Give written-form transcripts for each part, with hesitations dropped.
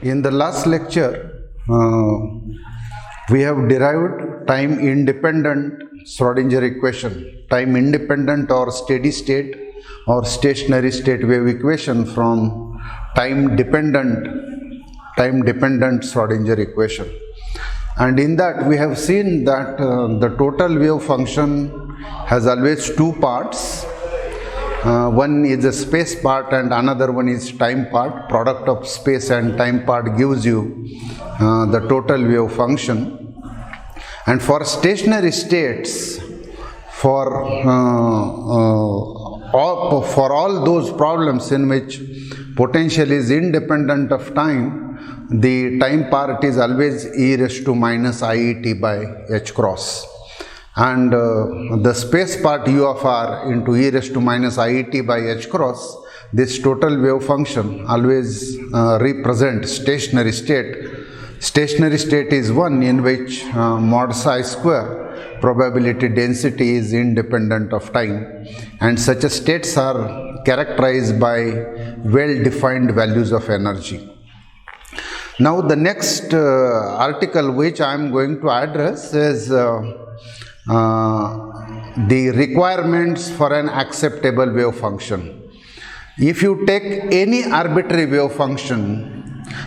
In the last lecture, we have derived time independent Schrodinger equation, time independent or steady state or stationary state wave equation from time dependent Schrodinger equation. And in that we have seen that the total wave function has always two parts. One is a space part and another one is time part. Product of space and time part gives you the total wave function. And for stationary states, for all those problems in which potential is independent of time, the time part is always e raised to minus iet by h cross. And the space part u of r into e raised to minus iet by h cross, this total wave function always represents stationary state. Stationary state is one in which mod psi square probability density is independent of time, and such states are characterized by well-defined values of energy. Now the next article which I am going to address is the requirements for an acceptable wave function. If you take any arbitrary wave function,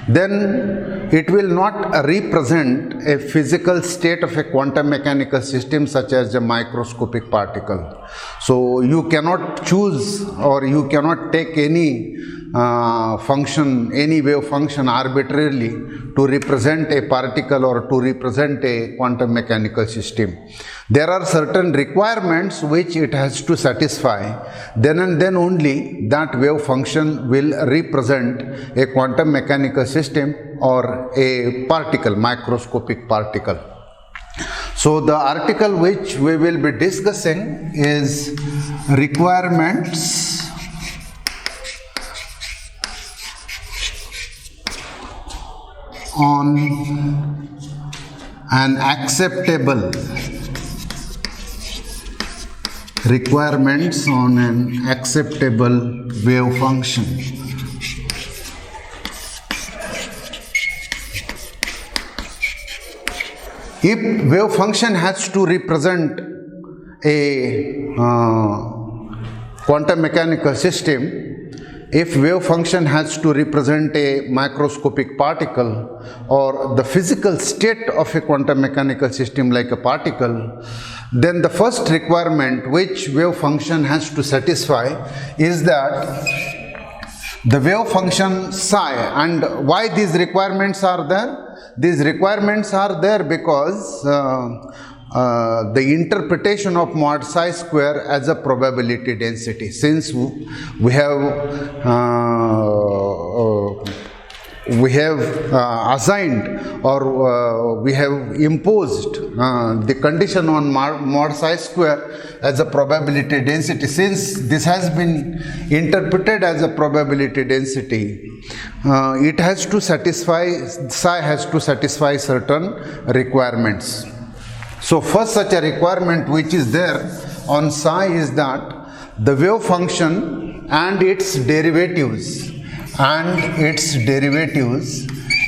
then it will not represent a physical state of a quantum mechanical system such as a microscopic particle. So you cannot choose or you cannot take any any wave function arbitrarily to represent a particle or to represent a quantum mechanical system. There are certain requirements which it has to satisfy. Then and then only that wave function will represent a quantum mechanical system or a particle, microscopic particle. So the article which we will be discussing is requirements on an acceptable wave function. If wave function has to represent a quantum mechanical system, if wave function has to represent a microscopic particle or the physical state of a quantum mechanical system like a particle, then the first requirement which wave function has to satisfy is that the wave function psi. And why these requirements are there? These requirements are there because the interpretation of mod psi square as a probability density. Since we have assigned or we have imposed the condition on mod psi square as a probability density, since this has been interpreted as a probability density, it has to satisfy, psi has to satisfy certain requirements. So first such a requirement which is there on psi is that the wave function and its derivatives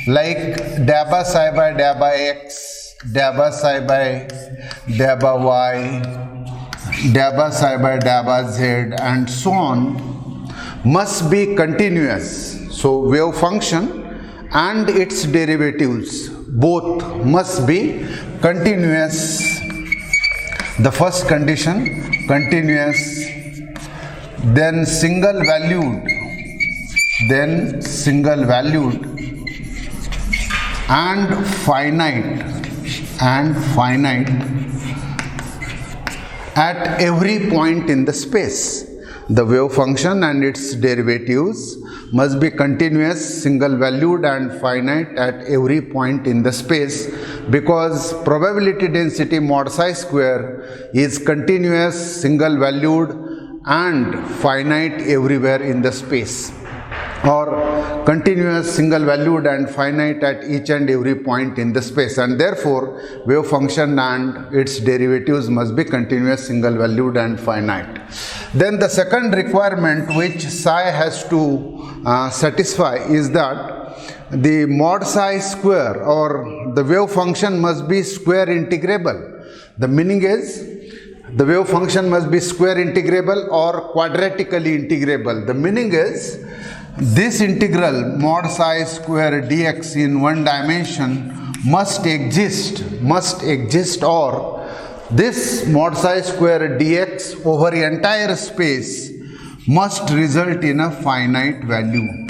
like dabba psi by dabba x, dabba psi by dabba y, dabba psi by dabba z and so on must be continuous. So wave function and its derivatives both must be continuous. The first condition, continuous, then single valued and finite at every point in the space. The wave function and its derivatives must be continuous, single valued and finite at every point in the space, because probability density mod psi square is continuous, single valued and finite everywhere in the space, or continuous, single valued and finite at each and every point in the space, and therefore wave function and its derivatives must be continuous, single valued and finite. Then the second requirement which psi has to satisfy is that the mod psi square or the wave function must be square integrable. The meaning is the wave function must be square integrable or quadratically integrable. The meaning is this integral mod psi square dx in one dimension must exist or this mod psi square dx over entire space must result in a finite value.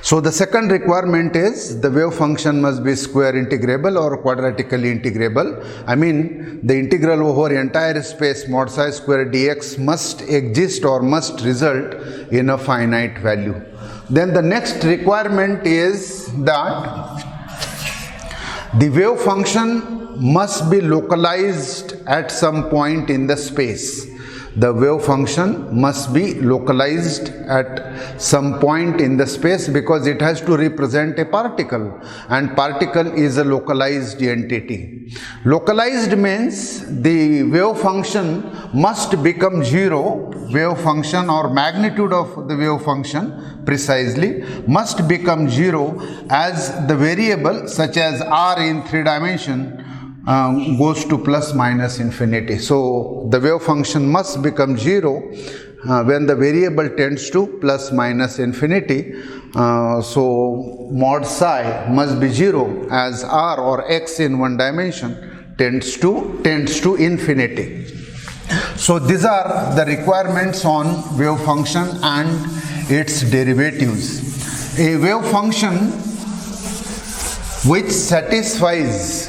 So the second requirement is the wave function must be square integrable or quadratically integrable. I mean the integral over entire space mod psi square dx must exist or must result in a finite value. Then the next requirement is that the wave function must be localized at some point in the space. The wave function must be localized at some point in the space because it has to represent a particle, and particle is a localized entity. Localized means the wave function must become zero, wave function or magnitude of the wave function precisely must become zero as the variable such as r in 3 dimension goes to plus minus infinity. So the wave function must become zero when the variable tends to plus minus infinity. So mod psi must be zero as r or x in one dimension tends to infinity. So these are the requirements on wave function and its derivatives. A wave function which satisfies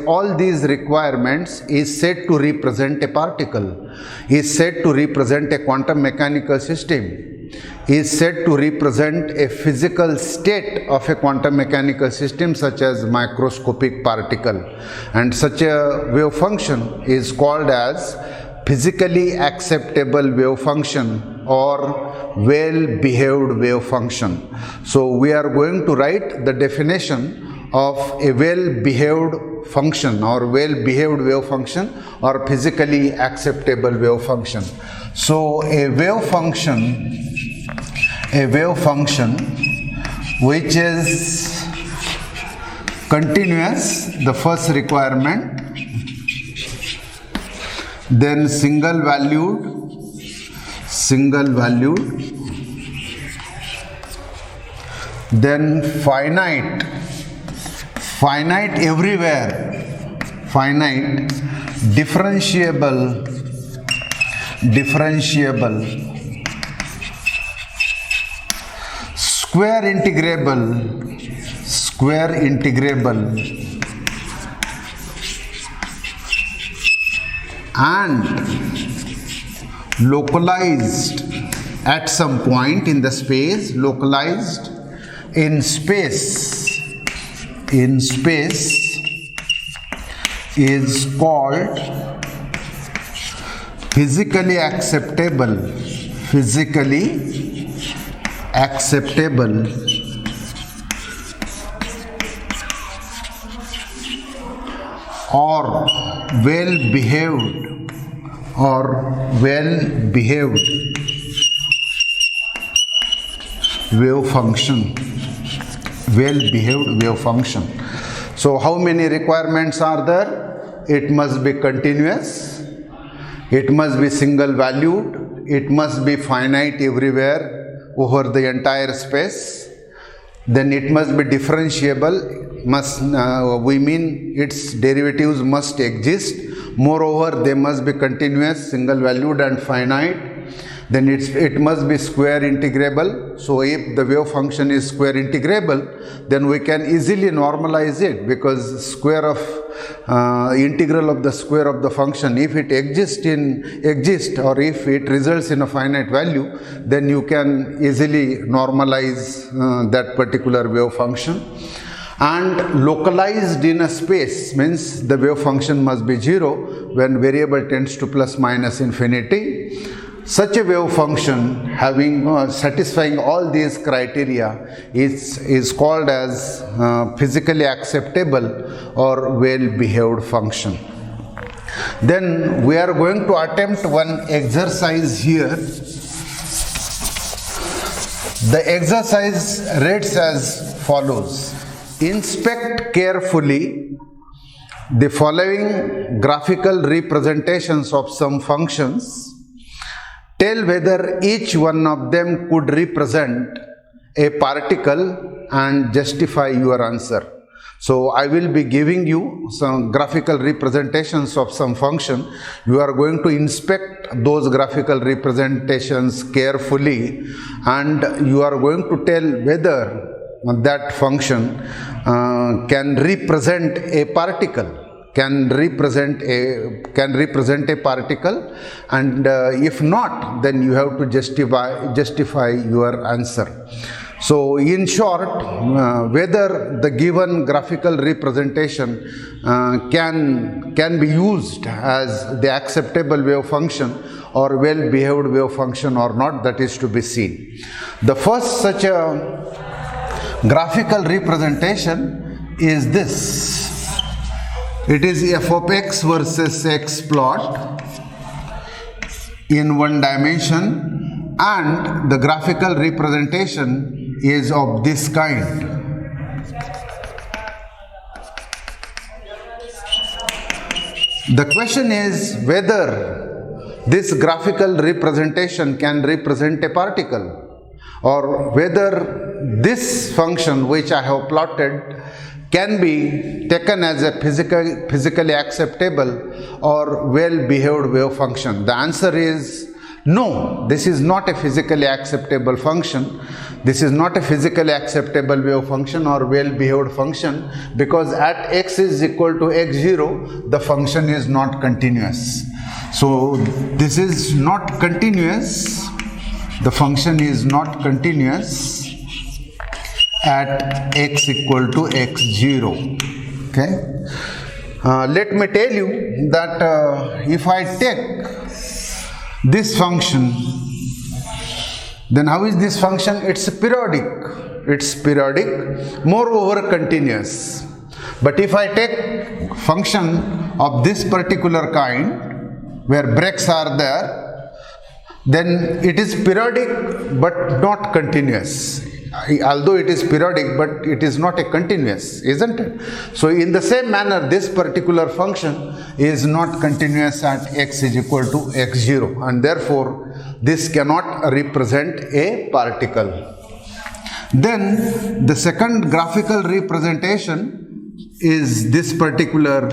all these requirements is said to represent a particle, is said to represent a quantum mechanical system, is said to represent a physical state of a quantum mechanical system such as microscopic particle, and such a wave function is called as physically acceptable wave function or well-behaved wave function. So we are going to write the definition of a well-behaved function or well-behaved wave function or physically acceptable wave function. So a wave function which is continuous, the first requirement, then single valued, then finite everywhere, differentiable, square integrable, and localized at some point in the space, localized in space is called physically acceptable or well-behaved wave function. So how many requirements are there? It must be continuous, it must be single valued, it must be finite everywhere over the entire space, then it must be differentiable, we mean its derivatives must exist. Moreover, they must be continuous, single valued and finite. Then it must be square integrable. So if the wave function is square integrable, then we can easily normalize it, because square of integral of the square of the function, if it exists or if it results in a finite value, then you can easily normalize that particular wave function. And localized in a space means the wave function must be zero when variable tends to plus minus infinity. Such a wave function having satisfying all these criteria is called as physically acceptable or well-behaved function. Then we are going to attempt one exercise here. The exercise reads as follows. Inspect carefully the following graphical representations of some functions. Tell whether each one of them could represent a particle and justify your answer. So I will be giving you some graphical representations of some function. You are going to inspect those graphical representations carefully, and you are going to tell whether that function can represent a particle. Can represent a particle, and if not, then you have to justify your answer. So in short, whether the given graphical representation can be used as the acceptable wave function or well behaved wave function or not, that is to be seen. The first such a graphical representation is this. It is f of x versus x plot in one dimension, and the graphical representation is of this kind. The question is whether this graphical representation can represent a particle, or whether this function which I have plotted can be taken as a physically acceptable or well-behaved wave function. The answer is no, this is not a physically acceptable function. This is not a physically acceptable wave function or well-behaved function, because at x is equal to x0, the function is not continuous. So this is not continuous. The function is not continuous at x equal to x0. Okay. Let me tell you that if I take this function, then how is this function? It's periodic. It's periodic, moreover continuous. But if I take function of this particular kind, where breaks are there, then it is periodic but not continuous. Although it is periodic, but it is not a continuous, isn't it? So in the same manner, this particular function is not continuous at x is equal to x0, and therefore this cannot represent a particle. Then the second graphical representation is this particular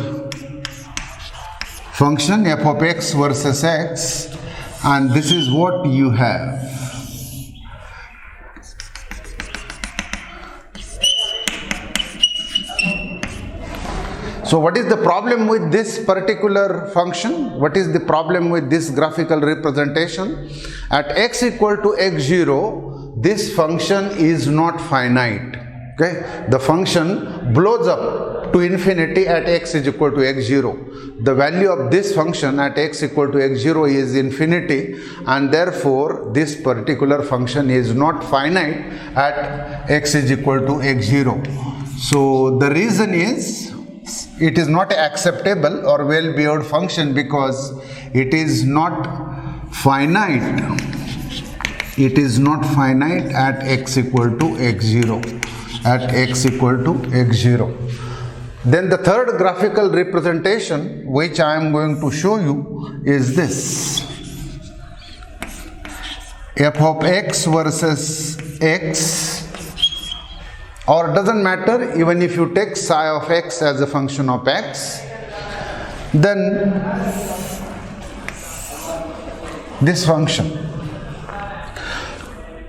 function f of x versus x, and this is what you have. So what is the problem with this particular function? What is the problem with this graphical representation? At x equal to x0, this function is not finite. Okay? The function blows up to infinity at x is equal to x0. The value of this function at x equal to x0 is infinity, and therefore this particular function is not finite at x is equal to x0. So the reason is, it is not acceptable or well-behaved function because it is not finite. It is not finite at x equal to x0. At x equal to x0. Then the third graphical representation which I am going to show you is this. F of x versus x, or doesn't matter, even if you take psi of x as a function of x, then this function.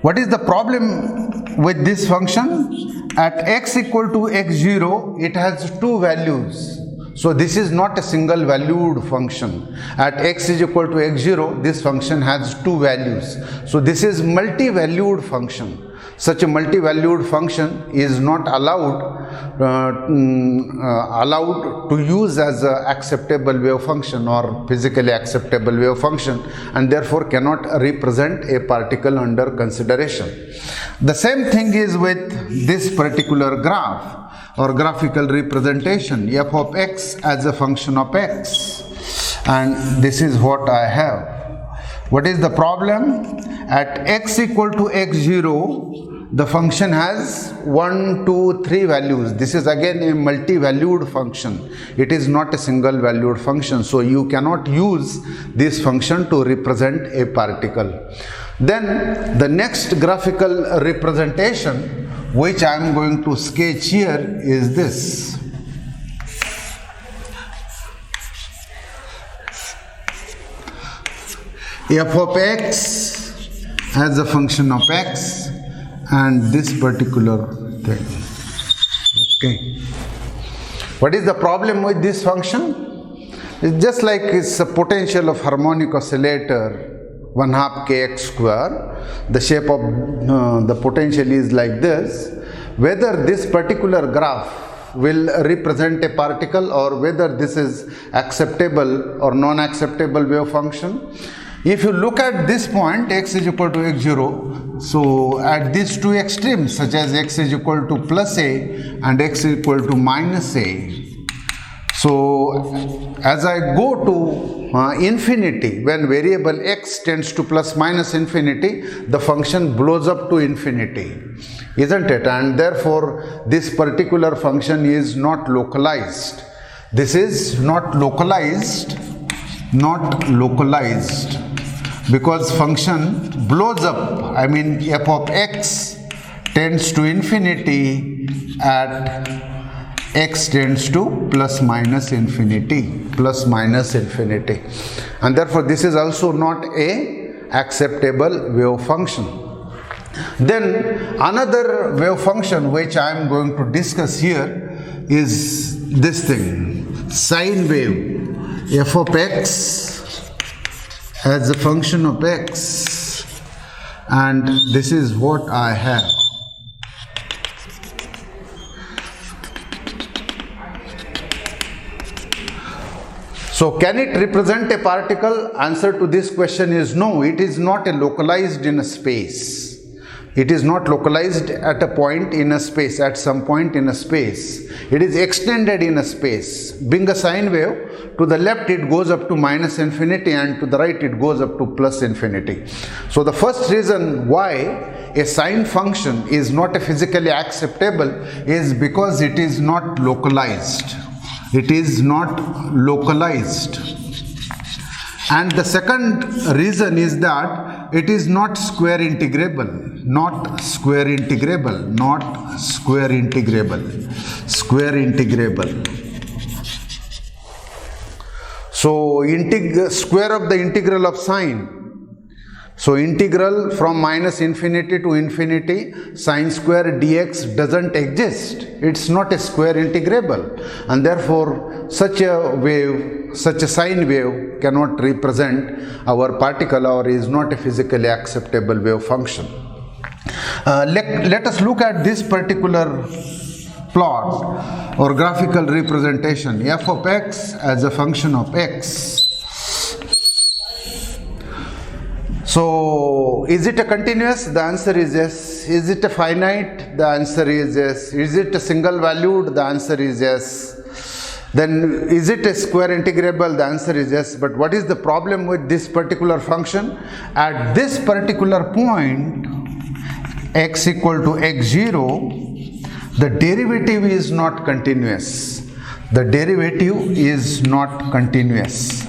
What is the problem with this function? At x equal to x0, it has two values. So this is not a single valued function. At x is equal to x0, this function has two values. So this is multi-valued function. Such a multi-valued function is not allowed to use as an acceptable wave function or physically acceptable wave function, and therefore cannot represent a particle under consideration. The same thing is with this particular graph or graphical representation, f of x as a function of x, and this is what I have. What is the problem? At x equal to x0, the function has 1, 2, 3 values. This is again a multi-valued function. It is not a single valued function. So you cannot use this function to represent a particle. Then the next graphical representation which I am going to sketch here is this. F of x as a function of x and this particular thing. Okay. What is the problem with this function? It's just like it's a potential of harmonic oscillator 1/2 kx square. The shape of the potential is like this. Whether this particular graph will represent a particle or whether this is acceptable or non-acceptable wave function. If you look at this point, x is equal to x0, so at these two extremes, such as x is equal to plus a and x is equal to minus a, so as I go to infinity, when variable x tends to plus minus infinity, the function blows up to infinity, isn't it? And therefore, this particular function is not localized. This is not localized, because function blows up. I mean, f of x tends to infinity at x tends to plus minus infinity, and therefore this is also not a acceptable wave function. Then another wave function which I am going to discuss here is this thing, sine wave, f of x as a function of x, and this is what I have. So can it represent a particle? Answer to this question is no. It is not localized in a space. It is not localized at a point in a space, at some point in a space. It is extended in a space. Being a sine wave, to the left it goes up to minus infinity and to the right it goes up to plus infinity. So the first reason why a sine function is not physically acceptable is because it is not localized. It is not localized. And the second reason is that it is not square integrable. So square of the integral of sine. So integral from minus infinity to infinity, sine square dx doesn't exist. It's not a square integrable, and therefore such a sine wave cannot represent our particle or is not a physically acceptable wave function. Let us look at this particular plot or graphical representation, f of x as a function of x. So, is it a continuous? The answer is yes. Is it a finite? The answer is yes. Is it a single valued? The answer is yes. Then is it a square integrable? The answer is yes. But what is the problem with this particular function? At this particular point, x equal to x0, the derivative is not continuous. The derivative is not continuous.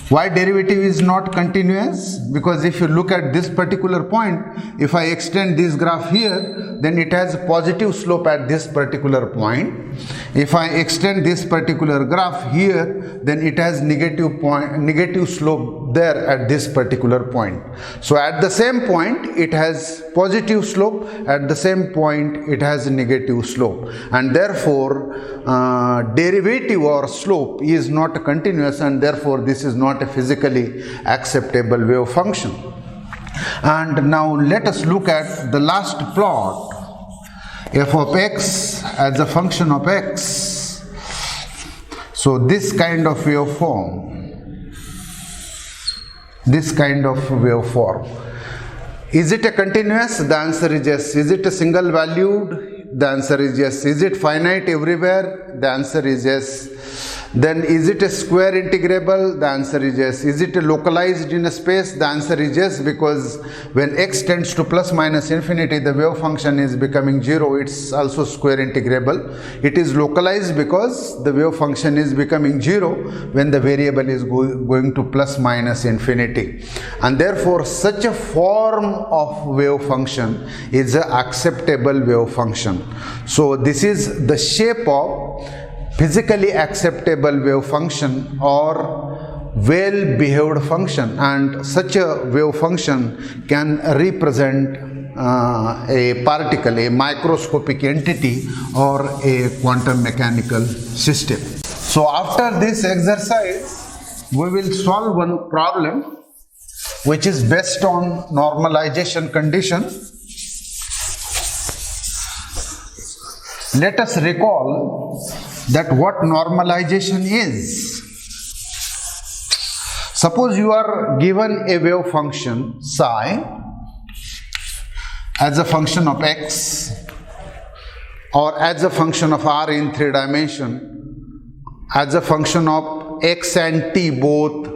Why derivative is not continuous? Because if you look at this particular point, if I extend this graph here, then it has a positive slope at this particular point. If I extend this particular graph here, then it has negative slope there at this particular point. So at the same point it has positive slope, at the same point it has a negative slope, and therefore derivative or slope is not continuous, and therefore this is not a physically acceptable wave function. And now let us look at the last plot, f of x as a function of x. So this kind of waveform, is it a continuous? The answer is yes. Is it a single valued? The answer is yes. Is it finite everywhere? The answer is yes. Then is it a square integrable? The answer is yes. Is it localized in a space? The answer is yes, because when x tends to plus minus infinity, the wave function is becoming 0. It's also square integrable. It is localized because the wave function is becoming 0 when the variable is going to plus minus infinity. And therefore, such a form of wave function is an acceptable wave function. So this is the shape of physically acceptable wave function or well-behaved function, and such a wave function can represent a particle, a microscopic entity, or a quantum mechanical system. So after this exercise, we will solve one problem which is based on normalization condition. Let us recall that what normalization is. Suppose you are given a wave function psi as a function of x or as a function of r in 3 dimension, as a function of x and t both,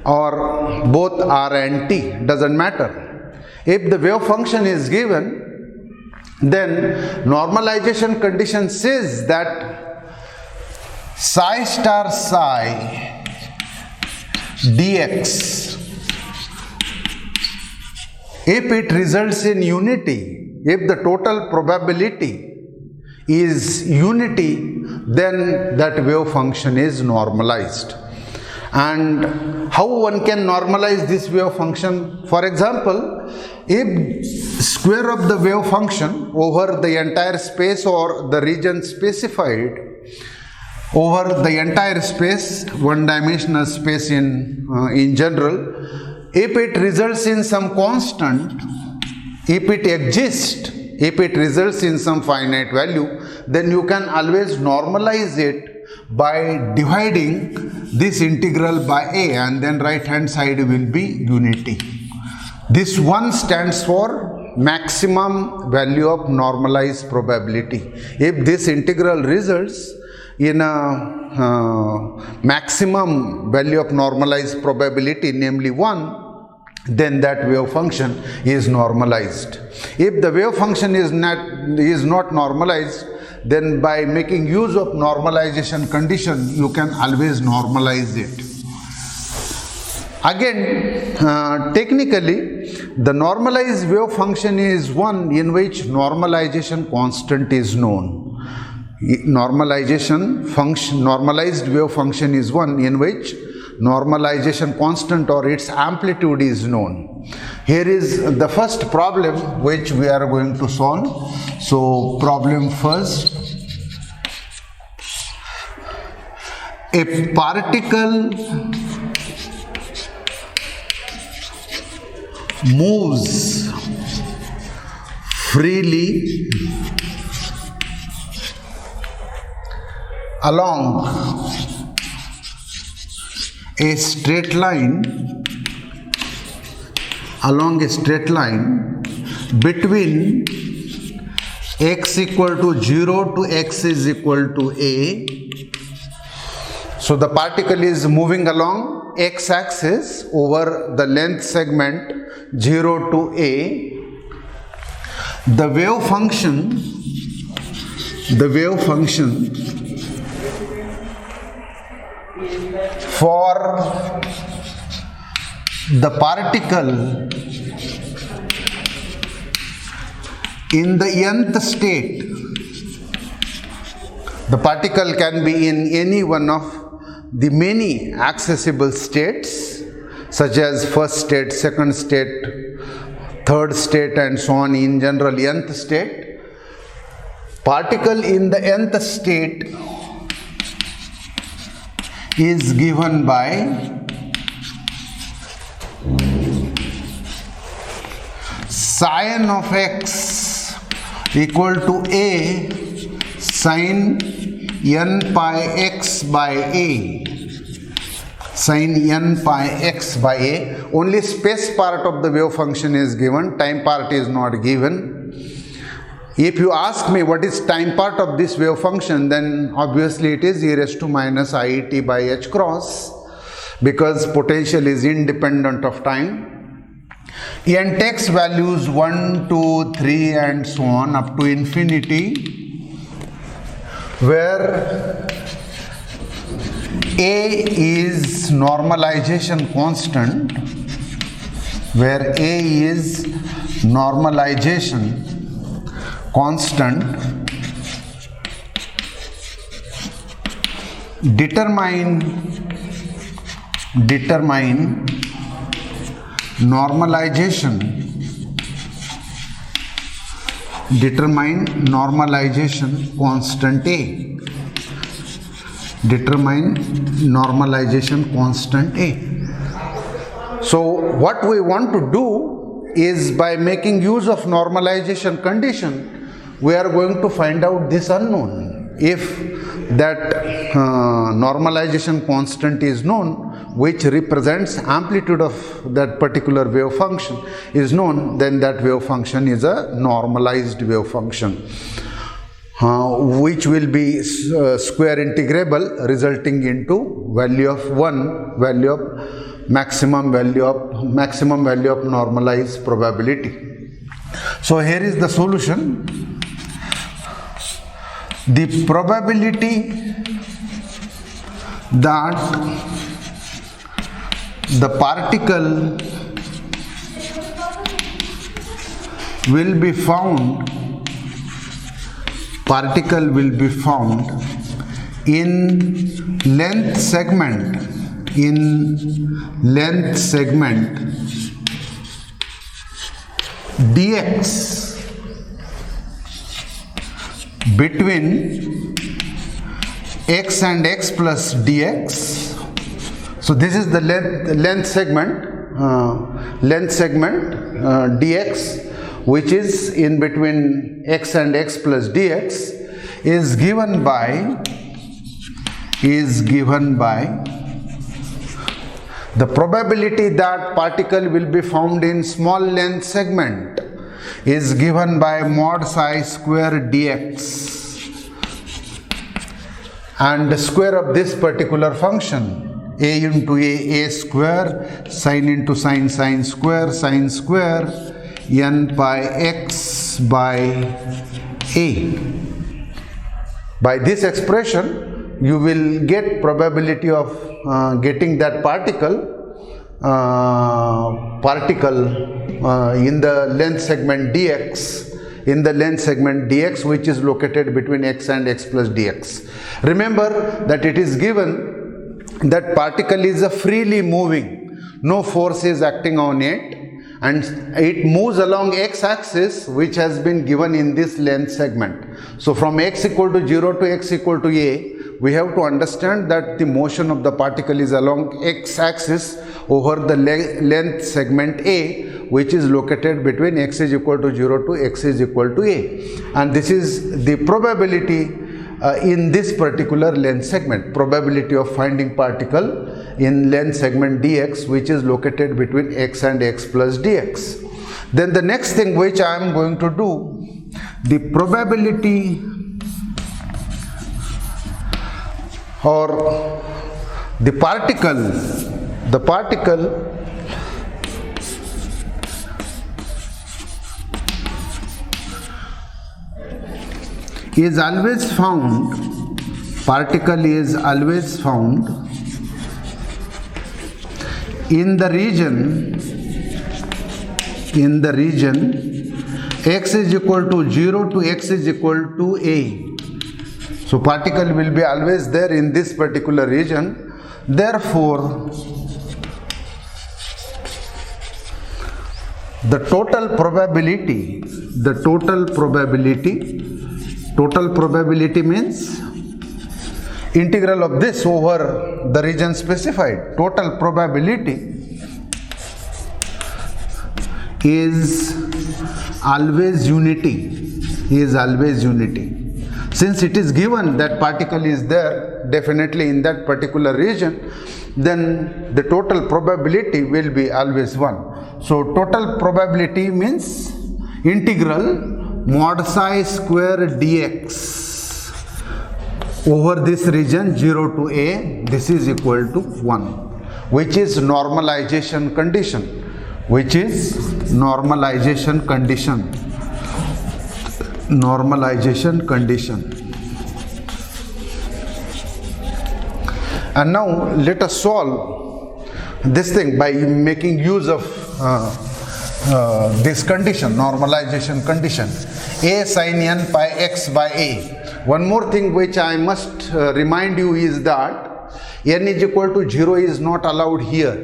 or both r and t, doesn't matter. If the wave function is given, then normalization condition says that psi star psi dx, if it results in unity, if the total probability is unity, then that wave function is normalized. And how one can normalize this wave function? For example, if square of the wave function over the entire space or the region specified over the entire space, one-dimensional space in general, if it results in some constant, if it exists, if it results in some finite value, then you can always normalize it by dividing this integral by a, and then right hand side will be unity. This one stands for maximum value of normalized probability. If this integral results in a maximum value of normalized probability, namely 1, then that wave function is normalized. If the wave function is not normalized, then by making use of normalization condition, you can always normalize it. Again, technically, the normalized wave function is one in which normalization constant is known. Normalized wave function is one in which normalization constant or its amplitude is known. Here is the first problem which we are going to solve. So problem first, a particle moves freely along a straight line between x equal to 0 to x is equal to a. So the particle is moving along x-axis over the length segment 0 to a. The wave function for the particle in the nth state, the particle can be in any one of the many accessible states, such as first state, second state, third state, and so on, in general nth state. Particle in the nth state is given by sin of x equal to a sin n pi x by a. Sin n pi x by a. Only space part of the wave function is given, time part is not given. If you ask me what is time part of this wave function, then obviously it is e raised to minus iet by h cross, because potential is independent of time. And takes values 1, 2, 3 and so on up to infinity, where A is normalization constant, where A is normalization constant. Determine normalization constant A. Determine normalization constant A. So what we want to do is, by making use of normalization condition, we are going to find out this unknown. If that normalization constant is known, which represents amplitude of that particular wave function is known, then that wave function is a normalized wave function, which will be square integrable, resulting into value of 1, value of maximum value of normalized probability. So here is the solution. The probability that the particle will be found in length segment dx between x and x plus dx. So this is the length segment dx, which is in between x and x plus dx, is given by the probability that particle will be found in small length segment is given by mod psi square dx, and the square of this particular function, a into a square, sine into sine square n pi x by a. By this expression you will get probability of getting that particle in the length segment dx, which is located between x and x plus dx. Remember that it is given that particle is a freely moving, no force is acting on it, and it moves along x-axis, which has been given in this length segment. So from x equal to 0 to x equal to a, we have to understand that the motion of the particle is along x-axis over the length segment a, which is located between x is equal to 0 to x is equal to a. And this is the probability in this particular length segment, probability of finding particle in length segment dx, which is located between x and x plus dx. Then the next thing which I am going to do, the probability or the particle is always found, particle is always found in the region x is equal to 0 to x is equal to a. So particle will be always there in this particular region. Therefore, the total probability means integral of this over the region specified. Total probability is always unity, Since it is given that particle is there definitely in that particular region, then the total probability will be always 1. So total probability means integral mod psi square dx over this region 0 to a, this is equal to 1, which is normalization condition, which is normalization condition. Normalization condition. And now let us solve this thing by making use of this condition, normalization condition, a sin n pi x by a. One more thing which I must remind you is that n is equal to 0 is not allowed here.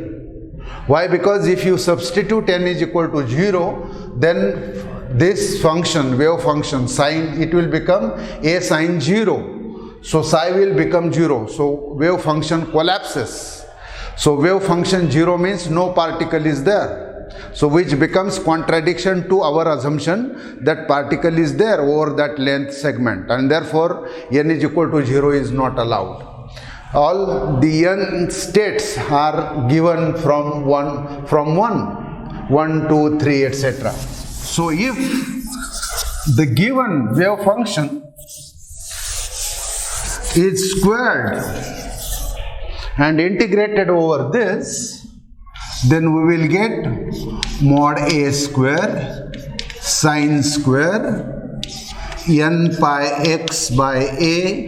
Why? Because if you substitute n is equal to 0, then this function, wave function sine, it will become a sine 0. So psi will become 0. So wave function collapses. So wave function 0 means no particle is there. So which becomes contradiction to our assumption that particle is there over that length segment, and therefore n is equal to 0 is not allowed. All the n states are given from 1, 1, 2, 3, etc. So if the given wave function is squared and integrated over this, then we will get mod a square sine square n pi x by a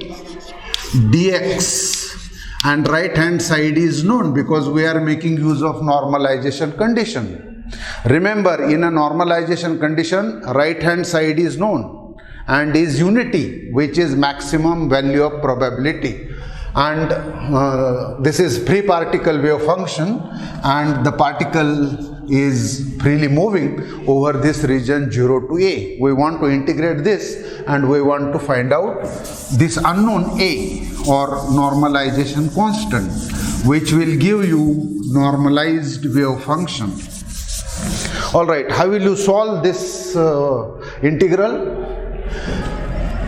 dx, and right hand side is known because we are making use of normalization condition. Remember, in a normalization condition, right hand side is known and is unity, which is maximum value of probability. And this is free particle wave function, and the particle is freely moving over this region 0 to a. We want to integrate this and we want to find out this unknown a, or normalization constant, which will give you normalized wave function. Alright, how will you solve this integral?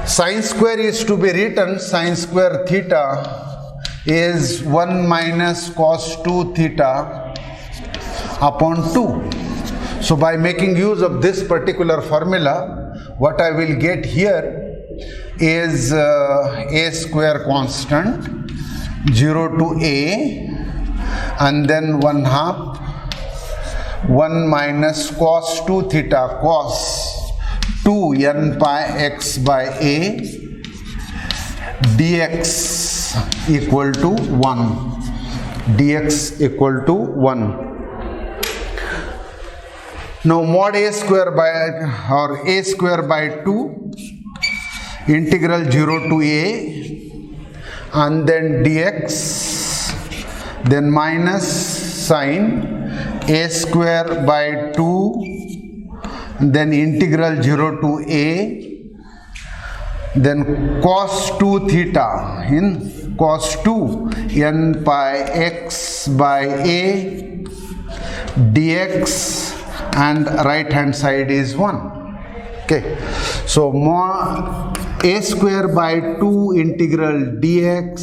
Sine square is to be written, sine square theta is 1 minus cos 2 theta upon 2. So by making use of this particular formula, what I will get here is a square constant 0 to a, and then 1/2 1 minus cos 2 theta cos 2 n pi x by a dx equal to 1, dx equal to 1. Now mod a square by, or a square by 2 integral 0 to a, and then dx, then minus sine a square by 2, then integral 0 to a, then cos 2 theta in cos 2 n pi x by a dx, and right hand side is 1. Okay, so mod a square by 2 integral dx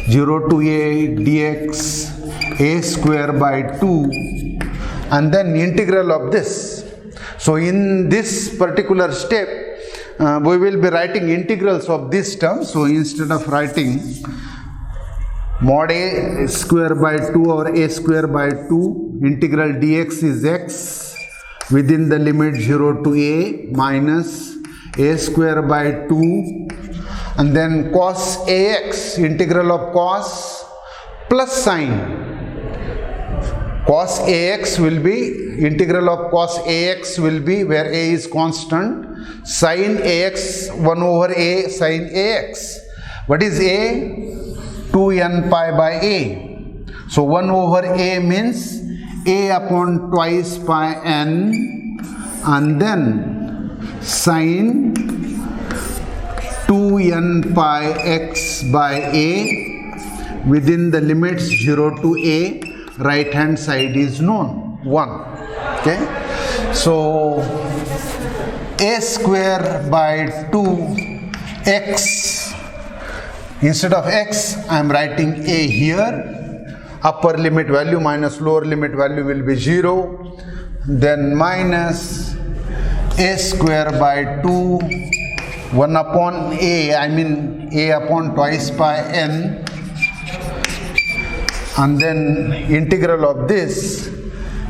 0 to a dx a square by 2, and then integral of this. So in this particular step we will be writing integrals of this term. So instead of writing mod a square by 2 or a square by 2, integral dx is x within the limit 0 to a minus a square by 2, and then cos ax, integral of cos plus sine. Cos ax will be, integral of cos ax will be, where a is constant, sin ax 1 over a sin ax. What is a? 2n pi by a. So 1 over a means a upon twice pi n, and then sin 2n pi x by a within the limits 0 to a, right hand side is known 1. Okay, so a square by 2 x, instead of x I am writing a here. Upper limit value minus lower limit value will be 0, then minus a square by 2 1 upon a, I mean a upon twice pi n, and then integral of this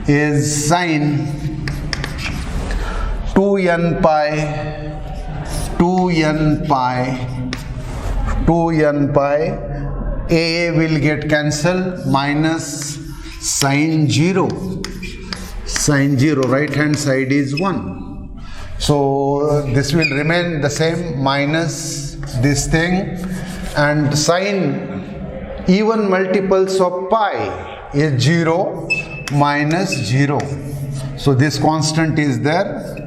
is sine 2n pi 2n pi, a will get cancelled, minus sine 0, right hand side is 1. So this will remain the same, minus this thing, and sine even multiples of pi is 0 minus 0. So this constant is there,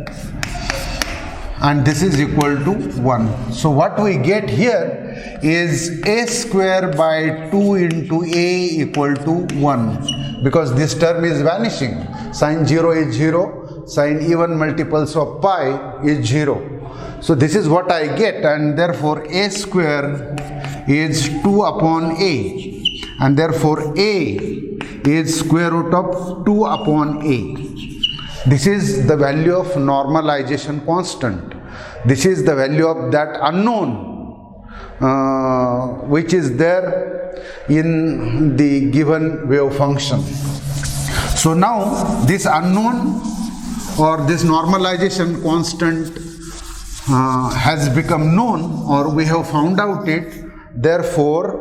and this is equal to 1. So what we get here is a square by 2 into a equal to 1, because this term is vanishing. Sine 0 is 0. Sine even multiples of pi is 0. So this is what I get, and therefore a square is 2 upon a, and therefore a is square root of 2 upon a. This is the value of normalization constant. This is the value of that unknown which is there in the given wave function. So now this unknown or this normalization constant has become known, or we have found out it. Therefore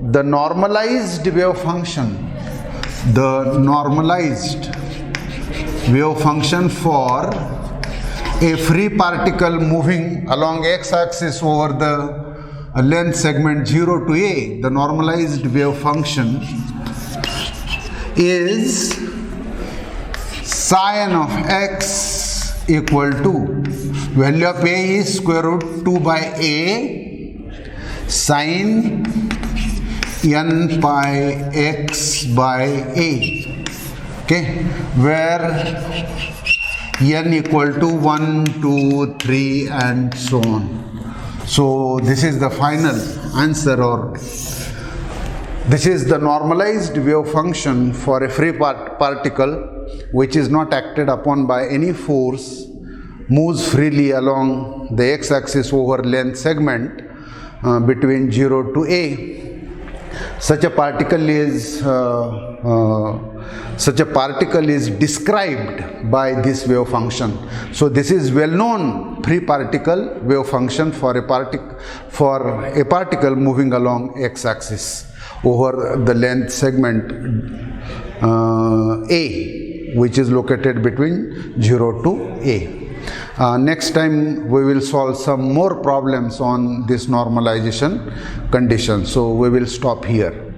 the normalized wave function, for a free particle moving along x-axis over the length segment 0 to a, the normalized wave function is sine of x equal to, value of a is square root 2 by a sine n pi x by a, okay, where n equal to 1, 2, 3 and so on. So this is the final answer, or this is the normalized wave function for a free particle which is not acted upon by any force, moves freely along the x-axis over length segment between 0 to a. Such a particle is described by this wave function. So this is well known free particle wave function for a particle moving along x-axis over the length segment a, which is located between 0 to a. Next time we will solve some more problems on this normalization condition. So we will stop here.